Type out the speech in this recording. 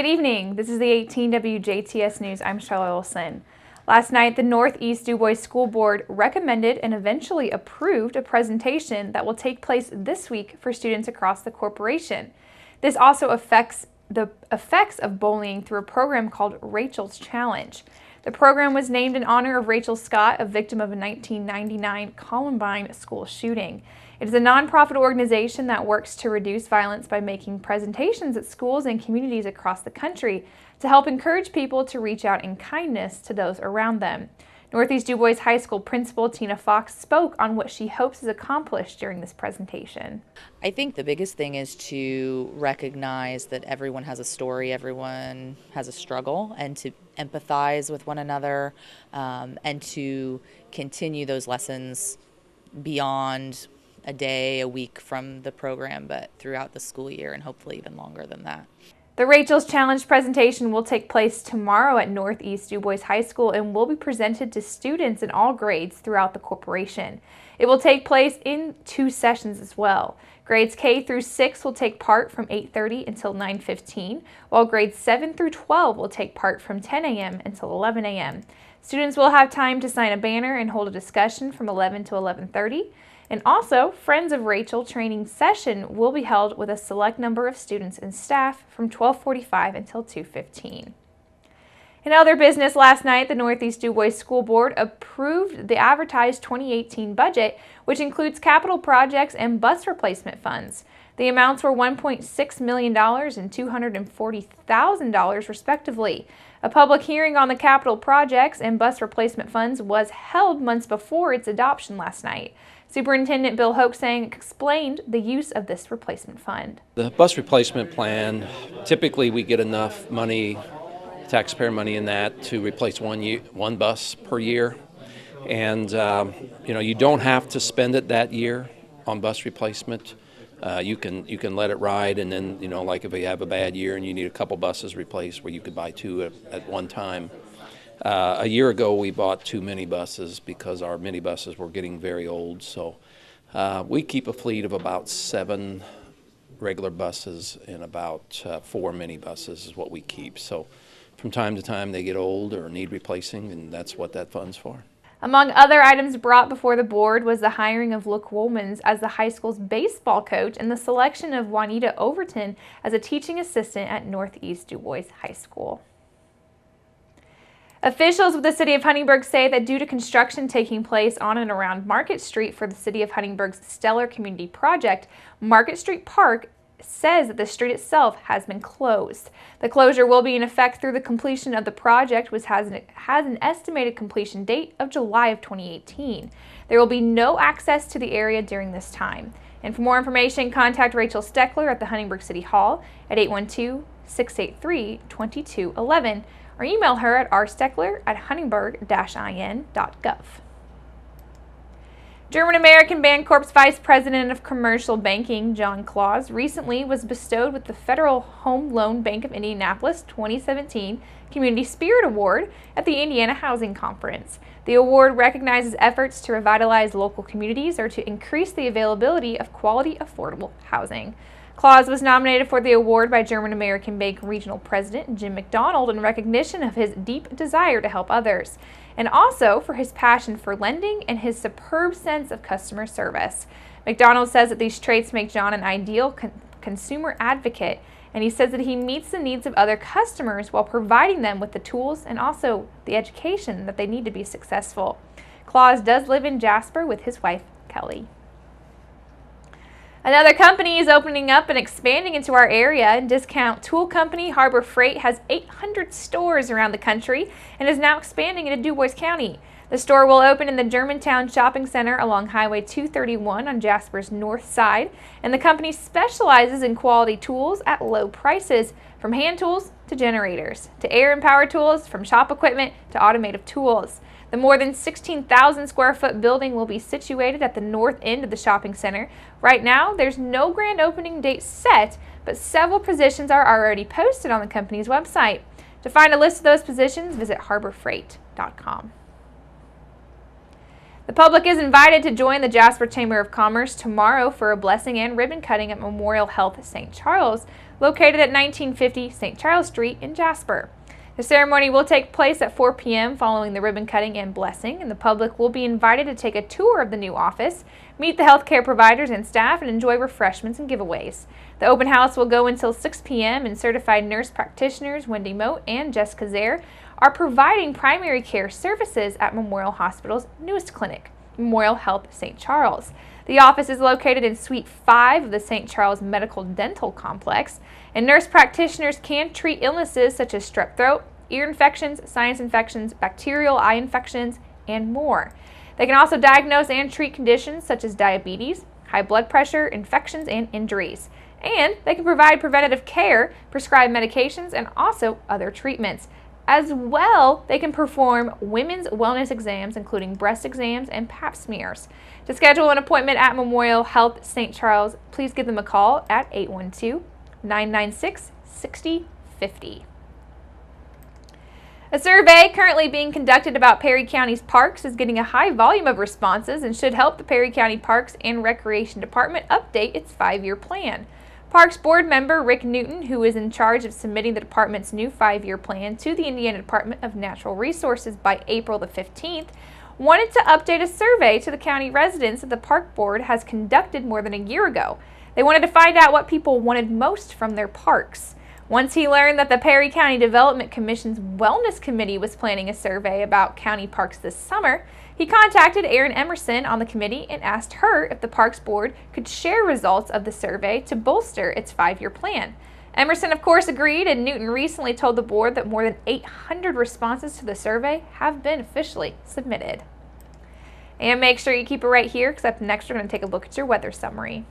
Good evening. This is the 18 WJTS News. I'm Charlotte Olson. Last night, the Northeast DuBois School Board recommended and eventually approved a presentation that will take place this week for students across the corporation. This also affects the effects of bullying through a program called Rachel's Challenge. The program was named in honor of Rachel Scott, a victim of a 1999 Columbine school shooting. It is a nonprofit organization that works to reduce violence by making presentations at schools and communities across the country to help encourage people to reach out in kindness to those around them. Northeast DuBois High School Principal Tina Fox spoke on what she hopes is accomplished during this presentation. I think the biggest thing is to recognize that everyone has a story, everyone has a struggle, and to empathize with one another and to continue those lessons beyond a day, a week from the program, but throughout the school year and hopefully even longer than that. The Rachel's Challenge presentation will take place tomorrow at Northeast DuBois High School and will be presented to students in all grades throughout the corporation. It will take place in 2 sessions as well. Grades K through 6 will take part from 8:30 until 9:15, while grades 7 through 12 will take part from 10 a.m. until 11 a.m. Students will have time to sign a banner and hold a discussion from 11 to 11:30. And also, Friends of Rachel training session will be held with a select number of students and staff from 12:45 until 2:15. In other business, last night, the Northeast DuBois School Board approved the advertised 2018 budget, which includes capital projects and bus replacement funds. The amounts were $1.6 million and $240,000 respectively. A public hearing on the capital projects and bus replacement funds was held months before its adoption last night. Superintendent Bill Hoaxang explained the use of this replacement fund. The bus replacement plan, typically we get enough money, taxpayer money in that, to replace one bus per year. And you don't have to spend it that year on bus replacement. You can let it ride, and then like if you have a bad year and you need a couple buses replaced, where you could buy 2 at one time. A year ago we bought 2 minibuses because our minibuses were getting very old. So we keep a fleet of about 7 regular buses and about 4 minibuses is what we keep. So from time to time they get old or need replacing, and that's what that fund's for. Among other items brought before the board was the hiring of Luke Woolmans as the high school's baseball coach and the selection of Juanita Overton as a teaching assistant at Northeast DuBois High School. Officials with the City of Huntingburg say that due to construction taking place on and around Market Street for the City of Huntingburg's Stellar Community Project, Market Street Park says that the street itself has been closed. The closure will be in effect through the completion of the project, which has an estimated completion date of July of 2018. There will be no access to the area during this time. And for more information, contact Rachel Steckler at the Huntingburg City Hall at 812-683-2211 or email her at rsteckler@huntingburg-in.gov. German-American Bancorp's Vice President of Commercial Banking, John Claus, recently was bestowed with the Federal Home Loan Bank of Indianapolis 2017 Community Spirit Award at the Indiana Housing Conference. The award recognizes efforts to revitalize local communities or to increase the availability of quality, affordable housing. Claus was nominated for the award by German-American Bank Regional President Jim McDonald in recognition of his deep desire to help others, and also for his passion for lending and his superb sense of customer service. McDonald says that these traits make John an ideal consumer advocate, and he says that he meets the needs of other customers while providing them with the tools and also the education that they need to be successful. Claus does live in Jasper with his wife, Kelly. Another company is opening up and expanding into our area. Discount tool company Harbor Freight has 800 stores around the country and is now expanding into DuBois County. The store will open in the Germantown Shopping Center along Highway 231 on Jasper's north side, and the company specializes in quality tools at low prices, from hand tools to generators, to air and power tools, from shop equipment to automotive tools. The more than 16,000 square foot building will be situated at the north end of the shopping center. Right now, there's no grand opening date set, but several positions are already posted on the company's website. To find a list of those positions, visit harborfreight.com. The public is invited to join the Jasper Chamber of Commerce tomorrow for a blessing and ribbon cutting at Memorial Health St. Charles, located at 1950 St. Charles Street in Jasper. The ceremony will take place at 4 p.m. following the ribbon cutting and blessing, and the public will be invited to take a tour of the new office, meet the healthcare providers and staff, and enjoy refreshments and giveaways. The open house will go until 6 p.m. and certified nurse practitioners Wendy Moat and Jessica Zare are providing primary care services at Memorial Hospital's newest clinic, Memorial Health St. Charles. The office is located in Suite 5 of the St. Charles Medical Dental Complex, and nurse practitioners can treat illnesses such as strep throat, ear infections, sinus infections, bacterial eye infections, and more. They can also diagnose and treat conditions such as diabetes, high blood pressure, infections, and injuries. And they can provide preventative care, prescribe medications, and also other treatments. As well, they can perform women's wellness exams, including breast exams and pap smears. To schedule an appointment at Memorial Health St. Charles, please give them a call at 812-996-6050. A survey currently being conducted about Perry County's parks is getting a high volume of responses and should help the Perry County Parks and Recreation Department update its 5-year plan. Parks Board member Rick Newton, who is in charge of submitting the department's new 5-year plan to the Indiana Department of Natural Resources by April the 15th, wanted to update a survey to the county residents that the Park Board has conducted more than a year ago. They wanted to find out what people wanted most from their parks. Once he learned that the Perry County Development Commission's Wellness Committee was planning a survey about county parks this summer, he contacted Erin Emerson on the committee and asked her if the Parks Board could share results of the survey to bolster its 5-year plan. Emerson, of course, agreed, and Newton recently told the board that more than 800 responses to the survey have been officially submitted. And make sure you keep it right here, because up next we're going to take a look at your weather summary.